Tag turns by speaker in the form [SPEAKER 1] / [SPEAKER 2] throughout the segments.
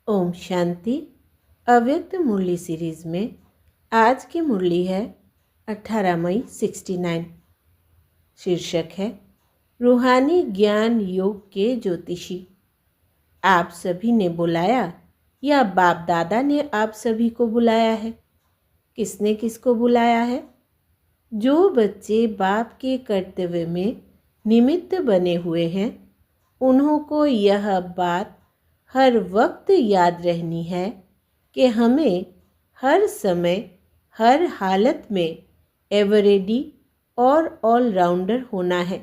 [SPEAKER 1] ओम शांति। अव्यक्त मुरली सीरीज में आज की मुरली है 18 मई 69। शीर्षक है रूहानी ज्ञान योग के ज्योतिषी। आप सभी ने बुलाया या बाप दादा ने आप सभी को बुलाया है? किसने किसको बुलाया है? जो बच्चे बाप के कर्तव्य में निमित्त बने हुए हैं, उन्हों को यह बात हर वक्त याद रहनी है कि हमें हर समय हर हालत में एवरेडी और ऑलराउंडर होना है।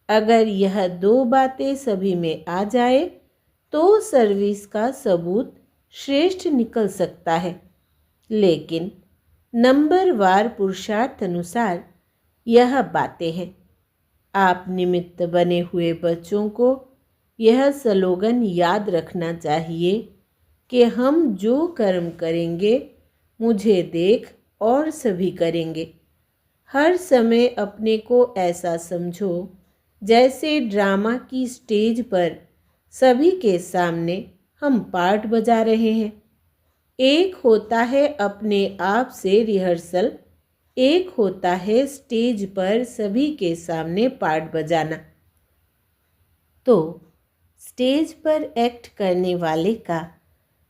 [SPEAKER 1] अगर यह दो बातें सभी में आ जाए तो सर्विस का सबूत श्रेष्ठ निकल सकता है। लेकिन नंबरवार पुरुषार्थ अनुसार यह बातें हैं। आप निमित्त बने हुए बच्चों को यह स्लोगन याद रखना चाहिए कि हम जो कर्म करेंगे मुझे देख और सभी करेंगे। हर समय अपने को ऐसा समझो जैसे ड्रामा की स्टेज पर सभी के सामने हम पार्ट बजा रहे हैं। एक होता है अपने आप से रिहर्सल, एक होता है स्टेज पर सभी के सामने पार्ट बजाना। तो स्टेज पर एक्ट करने वाले का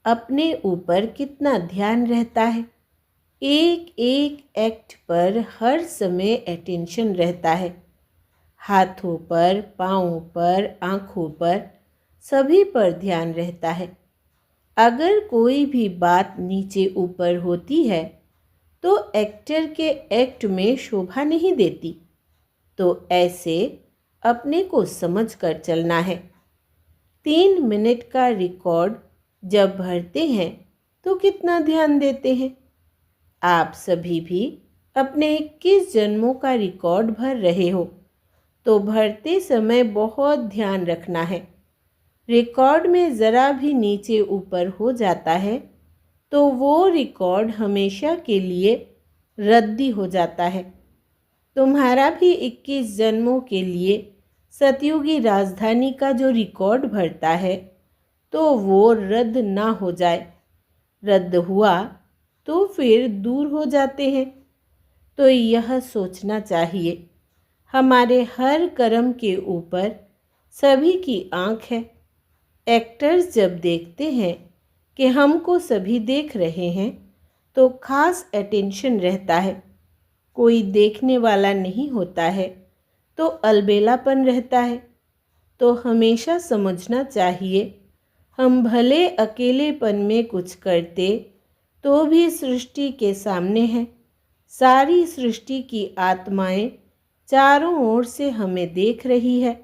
[SPEAKER 1] अपने ऊपर कितना ध्यान रहता है। एक एक एक्ट पर हर समय अटेंशन रहता है। हाथों पर, पाँवों पर, आँखों पर, सभी पर ध्यान रहता है। अगर कोई भी बात नीचे ऊपर होती है तो एक्टर के एक्ट में शोभा नहीं देती। तो ऐसे अपने को समझ कर चलना है। 3 मिनट का रिकॉर्ड जब भरते हैं तो कितना ध्यान देते हैं? आप सभी भी अपने 21 जन्मों का रिकॉर्ड भर रहे हो, तो भरते समय बहुत ध्यान रखना है। रिकॉर्ड में ज़रा भी नीचे ऊपर हो जाता है तो वो रिकॉर्ड हमेशा के लिए रद्दी हो जाता है। तुम्हारा भी 21 जन्मों के लिए सतयुगी राजधानी का जो रिकॉर्ड भरता है तो वो रद्द ना हो जाए। रद्द हुआ तो फिर दूर हो जाते हैं। तो यह सोचना चाहिए हमारे हर कर्म के ऊपर सभी की आँख है। एक्टर्स जब देखते हैं कि हमको सभी देख रहे हैं तो खास अटेंशन रहता है। कोई देखने वाला नहीं होता है तो अलबेलापन रहता है। तो हमेशा समझना चाहिए हम भले अकेलेपन में कुछ करते तो भी सृष्टि के सामने हैं। सारी सृष्टि की आत्माएं चारों ओर से हमें देख रही है।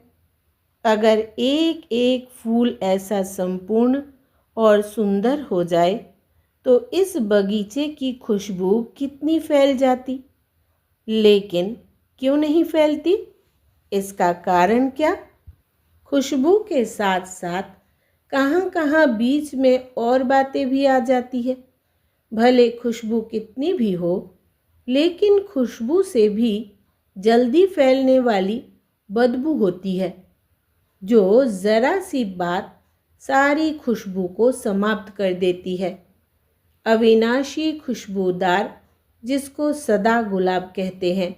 [SPEAKER 1] अगर एक एक फूल ऐसा संपूर्ण और सुंदर हो जाए तो इस बगीचे की खुशबू कितनी फैल जाती। लेकिन क्यों नहीं फैलती? इसका कारण क्या? खुशबू के साथ साथ कहाँ कहाँ बीच में और बातें भी आ जाती है। भले खुशबू कितनी भी हो, लेकिन खुशबू से भी जल्दी फैलने वाली बदबू होती है, जो ज़रा सी बात सारी खुशबू को समाप्त कर देती है। अविनाशी खुशबूदार, जिसको सदा गुलाब कहते हैं।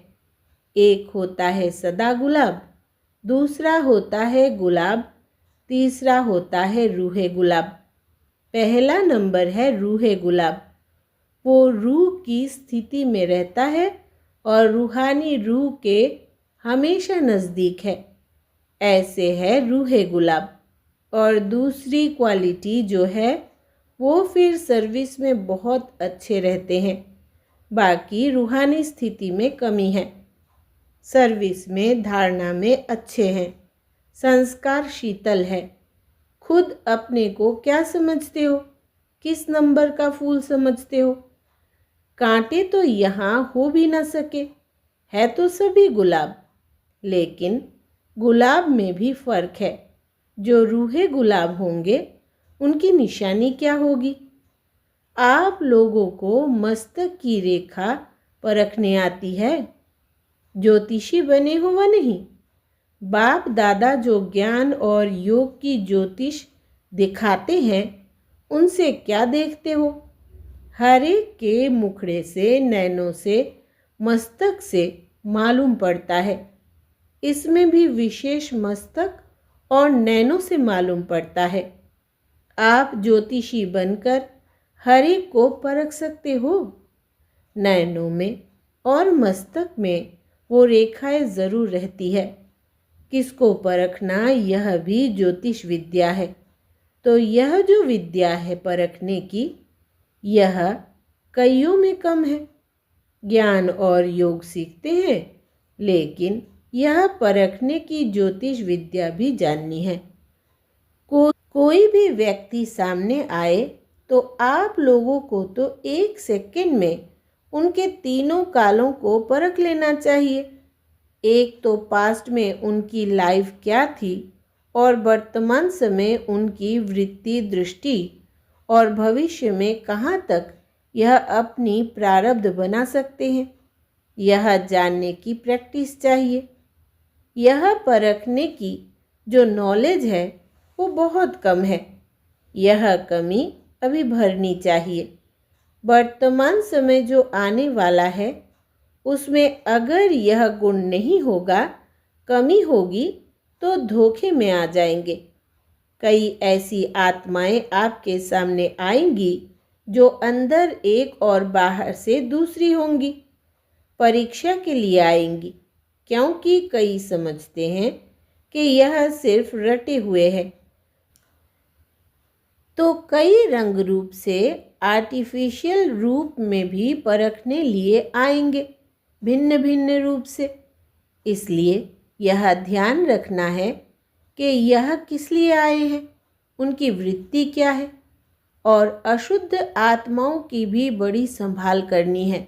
[SPEAKER 1] एक होता है सदा गुलाब, दूसरा होता है गुलाब, तीसरा होता है रूहे गुलाब। पहला नंबर है रूहे गुलाब। वो रूह की स्थिति में रहता है और रूहानी रूह के हमेशा नज़दीक है। ऐसे है रूहे गुलाब। और दूसरी क्वालिटी जो है वो फिर सर्विस में बहुत अच्छे रहते हैं। बाकी रूहानी स्थिति में कमी है। सर्विस में धारणा में अच्छे हैं। संस्कार शीतल है। खुद अपने को क्या समझते हो? किस नंबर का फूल समझते हो? कांटे तो यहाँ हो भी ना सके, है तो सभी गुलाब। लेकिन गुलाब में भी फर्क है। जो रूहे गुलाब होंगे उनकी निशानी क्या होगी? आप लोगों को मस्तक की रेखा परखने आती है? ज्योतिषी बने हो व नहीं? बाप दादा जो ज्ञान और योग की ज्योतिष दिखाते हैं उनसे क्या देखते हो? हर एक के मुखड़े से, नैनों से, मस्तक से मालूम पड़ता है। इसमें भी विशेष मस्तक और नैनों से मालूम पड़ता है। आप ज्योतिषी बनकर हर एक को परख सकते हो। नैनों में और मस्तक में वो रेखाएं जरूर रहती है। किसको परखना, यह भी ज्योतिष विद्या है। तो यह जो विद्या है परखने की, यह कईयों में कम है। ज्ञान और योग सीखते हैं, लेकिन यह परखने की ज्योतिष विद्या भी जाननी है। कोई भी व्यक्ति सामने आए तो आप लोगों को तो 1 सेकंड में उनके तीनों कालों को परख लेना चाहिए। एक तो पास्ट में उनकी लाइफ क्या थी और वर्तमान समय उनकी वृत्ति, दृष्टि और भविष्य में कहाँ तक यह अपनी प्रारब्ध बना सकते हैं, यह जानने की प्रैक्टिस चाहिए। यह परखने की जो नॉलेज है वो बहुत कम है। यह कमी अभी भरनी चाहिए। वर्तमान समय जो आने वाला है उसमें अगर यह गुण नहीं होगा, कमी होगी, तो धोखे में आ जाएंगे। कई ऐसी आत्माएं आपके सामने आएंगी जो अंदर एक और बाहर से दूसरी होंगी। परीक्षा के लिए आएंगी, क्योंकि कई समझते हैं कि यह सिर्फ रटे हुए है। तो कई रंग रूप से, आर्टिफिशियल रूप में भी परखने लिए आएंगे, भिन्न भिन्न रूप से। इसलिए यह ध्यान रखना है कि यह किस लिए आए हैं, उनकी वृत्ति क्या है। और अशुद्ध आत्माओं की भी बड़ी संभाल करनी है।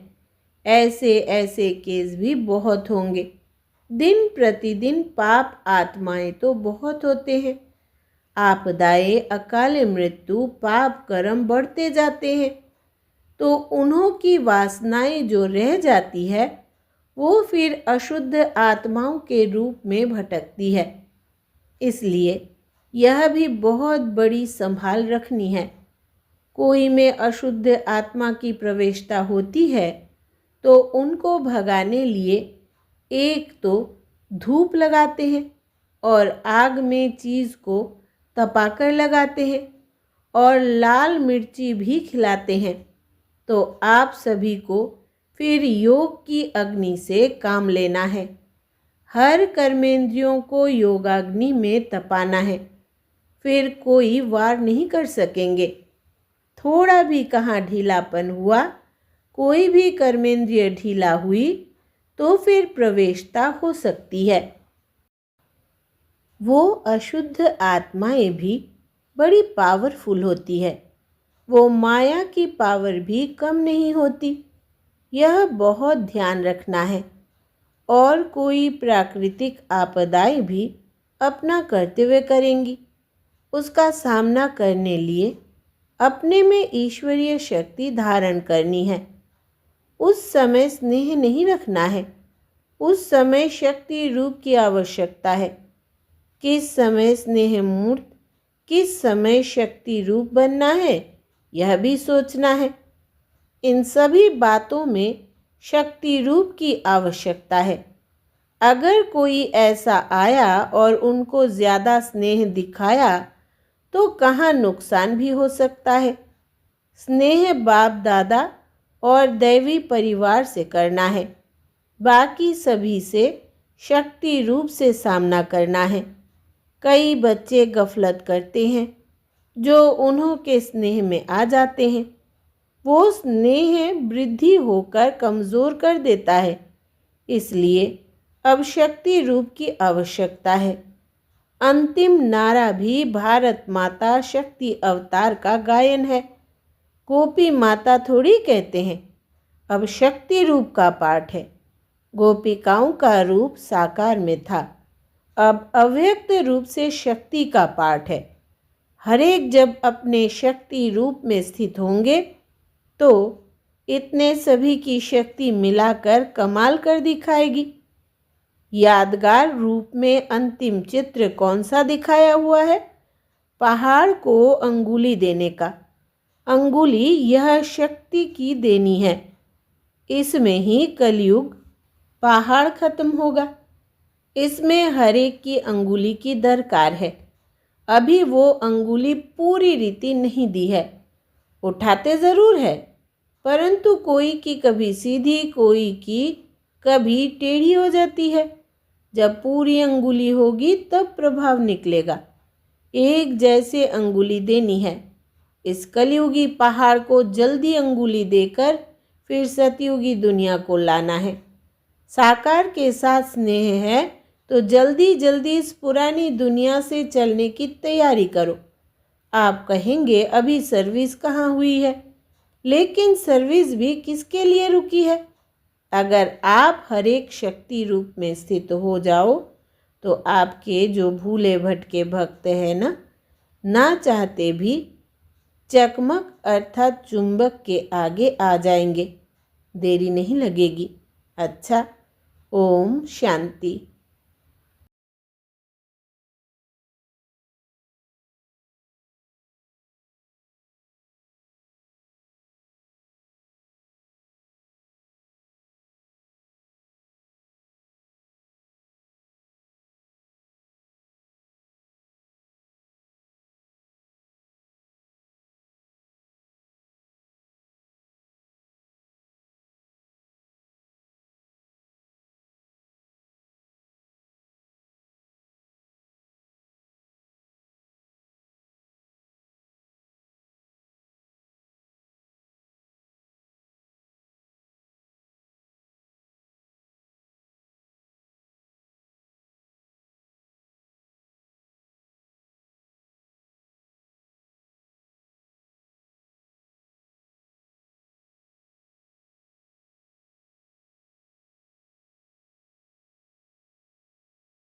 [SPEAKER 1] ऐसे ऐसे केस भी बहुत होंगे। दिन प्रतिदिन पाप आत्माएं तो बहुत होते हैं। आपदाएं, अकाल मृत्यु, पाप कर्म बढ़ते जाते हैं। तो उन्हों की वासनाएं जो रह जाती है वो फिर अशुद्ध आत्माओं के रूप में भटकती है। इसलिए यह भी बहुत बड़ी संभाल रखनी है। कोई में अशुद्ध आत्मा की प्रवेशता होती है तो उनको भगाने लिए एक तो धूप लगाते हैं और आग में चीज़ को तपाकर लगाते हैं और लाल मिर्ची भी खिलाते हैं। तो आप सभी को फिर योग की अग्नि से काम लेना है। हर कर्मेंद्रियों को योगाग्नि में तपाना है, फिर कोई वार नहीं कर सकेंगे। थोड़ा भी कहाँ ढीलापन हुआ, कोई भी कर्मेंद्रिय ढीला हुई तो फिर प्रवेशता हो सकती है। वो अशुद्ध आत्माएं भी बड़ी पावरफुल होती है। वो माया की पावर भी कम नहीं होती। यह बहुत ध्यान रखना है। और कोई प्राकृतिक आपदाएं भी अपना कर्तव्य करेंगी। उसका सामना करने लिए अपने में ईश्वरीय शक्ति धारण करनी है। उस समय स्नेह नहीं रखना है। उस समय शक्ति रूप की आवश्यकता है। किस समय स्नेह मूर्त, किस समय शक्ति रूप बनना है, यह भी सोचना है। इन सभी बातों में शक्ति रूप की आवश्यकता है। अगर कोई ऐसा आया और उनको ज़्यादा स्नेह दिखाया तो कहाँ नुकसान भी हो सकता है। स्नेह बाप दादा और दैवी परिवार से करना है। बाकी सभी से शक्ति रूप से सामना करना है। कई बच्चे गफलत करते हैं जो उन्हों के स्नेह में आ जाते हैं। वो स्नेह वृद्धि होकर कमज़ोर कर देता है। इसलिए अब शक्ति रूप की आवश्यकता है। अंतिम नारा भी भारत माता शक्ति अवतार का गायन है। गोपी माता थोड़ी कहते हैं, अब शक्ति रूप का पाठ है। गोपिकाओं का रूप साकार में था, अब अव्यक्त रूप से शक्ति का पाठ है। हरेक जब अपने शक्ति रूप में स्थित होंगे तो इतने सभी की शक्ति मिलाकर कमाल कर दिखाएगी। यादगार रूप में अंतिम चित्र कौन सा दिखाया हुआ है? पहाड़ को अंगुली देने का। अंगुली यह शक्ति की देनी है। इसमें ही कलयुग पहाड़ खत्म होगा। इसमें हर एक की अंगुली की दरकार है। अभी वो अंगुली पूरी रीति नहीं दी है। उठाते ज़रूर है, परंतु कोई की कभी सीधी, कोई की कभी टेढ़ी हो जाती है। जब पूरी अंगुली होगी तब प्रभाव निकलेगा। एक जैसे अंगुली देनी है। इस कलयुगी पहाड़ को जल्दी अंगुली देकर फिर सतयुगी दुनिया को लाना है। साकार के साथ स्नेह है तो जल्दी जल्दी इस पुरानी दुनिया से चलने की तैयारी करो। आप कहेंगे अभी सर्विस कहाँ हुई है, लेकिन सर्विस भी किसके लिए रुकी है? अगर आप हर एक शक्ति रूप में स्थित हो जाओ तो आपके जो भूले भटके भक्त हैं ना चाहते भी चकमक अर्थात चुंबक के आगे आ जाएंगे। देरी नहीं लगेगी। अच्छा, ओम शांति।